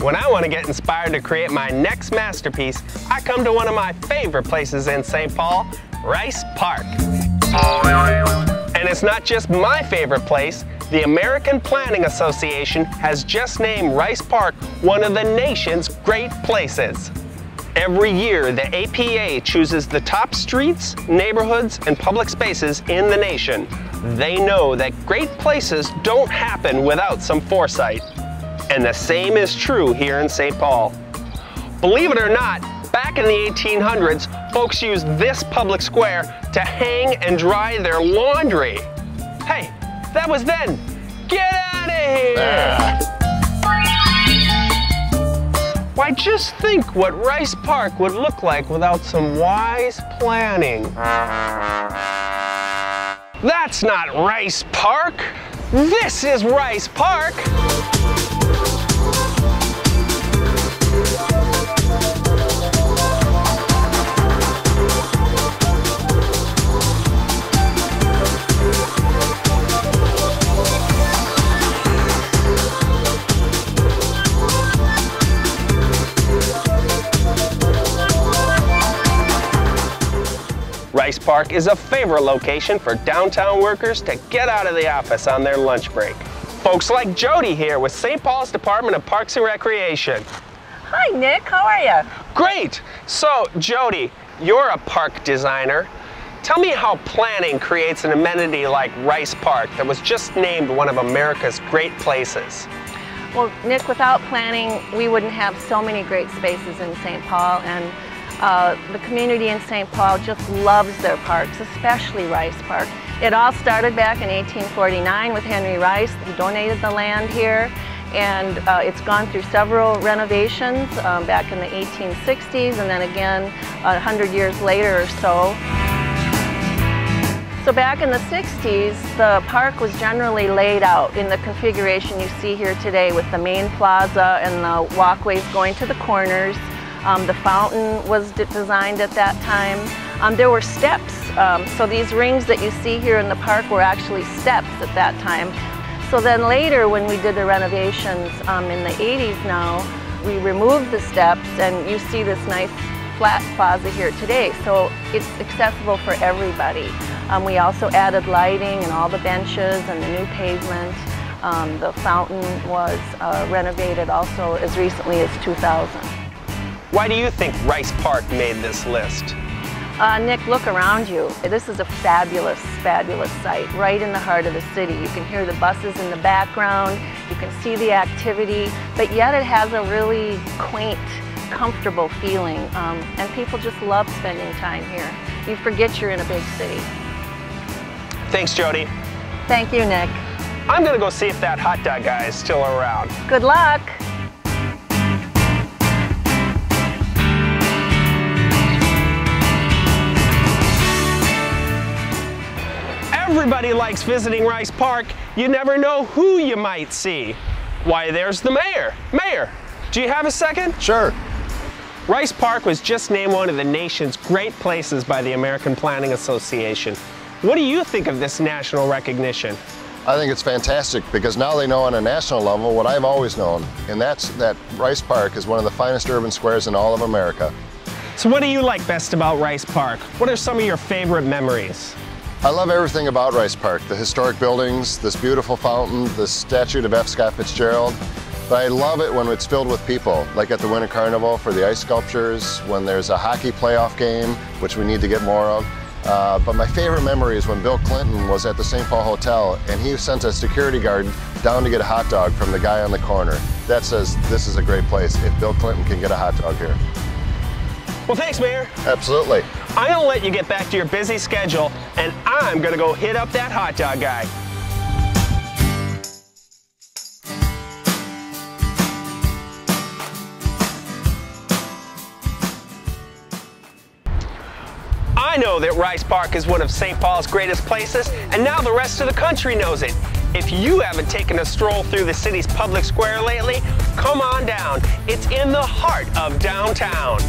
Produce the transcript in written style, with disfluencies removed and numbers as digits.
When I want to get inspired to create my next masterpiece, I come to one of my favorite places in St. Paul, Rice Park. And it's not just my favorite place. The American Planning Association has just named Rice Park one of the nation's great places. Every year, the APA chooses the top streets, neighborhoods, and public spaces in the nation. They know that great places don't happen without some foresight. And the same is true here in St. Paul. Believe it or not, back in the 1800s, folks used this public square to hang and dry their laundry. Hey, that was then. Get out of here! Why, just think what Rice Park would look like without some wise planning. That's not Rice Park. This is Rice Park. Rice Park is a favorite location for downtown workers to get out of the office on their lunch break. Folks like Jody here with St. Paul's Department of Parks and Recreation. Hi, Nick. How are you? Great. So, Jody, you're a park designer. Tell me how planning creates an amenity like Rice Park that was just named one of America's great places. Well, Nick, without planning, we wouldn't have so many great spaces in St. Paul, and the community in St. Paul just loves their parks, especially Rice Park. It all started back in 1849 with Henry Rice, who donated the land here, and it's gone through several renovations back in the 1860s, and then again 100 years later or so. So back in the 60s, the park was generally laid out in the configuration you see here today, with the main plaza and the walkways going to the corners. The fountain was designed at that time. There were steps, so these rings that you see here in the park were actually steps at that time. So then later, when we did the renovations in the 80s now, we removed the steps, and you see this nice flat plaza here today, so it's accessible for everybody. We also added lighting and all the benches and the new pavement. The fountain was renovated also as recently as 2000. Why do you think Rice Park made this list? Nick, look around you. This is a fabulous, fabulous site right in the heart of the city. You can hear the buses in the background, you can see the activity, but yet it has a really quaint, comfortable feeling, and people just love spending time here. You forget you're in a big city. Thanks, Jody. Thank you, Nick. I'm gonna go see if that hot dog guy is still around. Good luck. Everybody likes visiting Rice Park. You never know who you might see. Why, there's the mayor. Mayor, do you have a second? Sure. Rice Park was just named one of the nation's great places by the American Planning Association. What do you think of this national recognition? I think it's fantastic because now they know on a national level what I've always known, and that's that Rice Park is one of the finest urban squares in all of America. So what do you like best about Rice Park? What are some of your favorite memories? I love everything about Rice Park, the historic buildings, this beautiful fountain, the statue of F. Scott Fitzgerald. But I love it when it's filled with people, like at the Winter Carnival for the ice sculptures, when there's a hockey playoff game, which we need to get more of. But my favorite memory is when Bill Clinton was at the St. Paul Hotel and he sent a security guard down to get a hot dog from the guy on the corner. That says this is a great place if Bill Clinton can get a hot dog here. Well, thanks, Mayor. Absolutely. I'm gonna let you get back to your busy schedule, and I'm gonna go hit up that hot dog guy. I know that Rice Park is one of St. Paul's greatest places, and now the rest of the country knows it. If you haven't taken a stroll through the city's public square lately, come on down. It's in the heart of downtown.